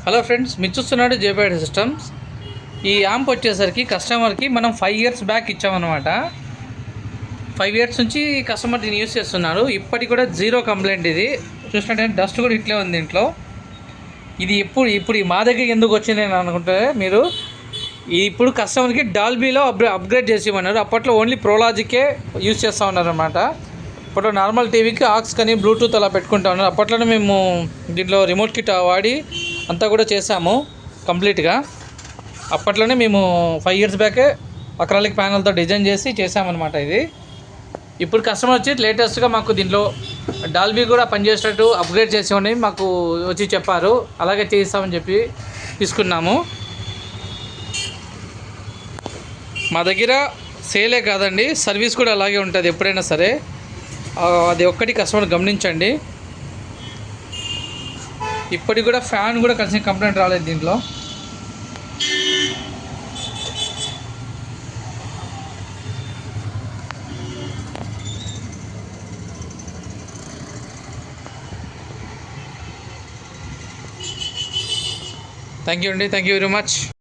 Hello friends, మీరు చూస్తున్నాడు జేపీఐ systems. ఈ యాంప్ వచ్చేసరికి కస్టమర్కి మనం 5 years బ్యాక్ ఇచ్చామన్నమాట. 5 years నుంచి కస్టమర్ దీన్ని యూస్ చేస్తున్నారు. ఇప్పటికి కూడా జీరో కంప్లైంట్. ఇది చూసినట్టే డస్ట్ కూడా ఇట్లే ఉంది దీంట్లో. ఇది ఇప్పుడు మా దగ్గరికి ఎందుకు వచ్చింది అని అనుకుంటే, మీరు ఇప్పుడు కస్టమర్కి డాల్బీలో అప్గ్రేడ్ చేసి ఇవ్వన్నారు. అప్పట్లో ఓన్లీ ప్రోలాజికే యూస్ చేస్తూ ఉన్నారు అనమాట. అప్పట్లో నార్మల్ టీవీకి ఆక్స్ కానీ బ్లూటూత్ అలా పెట్టుకుంటా ఉన్నారు. అప్పట్లోనే మేము దీంట్లో రిమోట్ కిట్ వాడి అంతా కూడా చేసాము కంప్లీట్గా. అప్పట్లోనే మేము 5 years బ్యాకే అక్రాలిక్ ప్యానల్తో డిజైన్ చేసి చేసామన్నమాట. ఇది ఇప్పుడు కస్టమర్ వచ్చి లేటెస్ట్గా మాకు దీంట్లో డాల్బీ కూడా పనిచేసేటట్టు అప్గ్రేడ్ చేసి ఉన్నాయి మాకు వచ్చి చెప్పారు. అలాగే చేయిస్తామని చెప్పి తీసుకున్నాము. మా దగ్గర సేలే కాదండి, సర్వీస్ కూడా అలాగే ఉంటుంది ఎప్పుడైనా సరే. అది ఒక్కటి కస్టమర్ గమనించండి. ఇప్పటికి కూడా ఫ్యాన్ కూడా కలిసి కంప్లైంట్ రాలేదు దీంట్లో. థ్యాంక్ యూ అండి, థ్యాంక్ యూ వెరీ మచ్.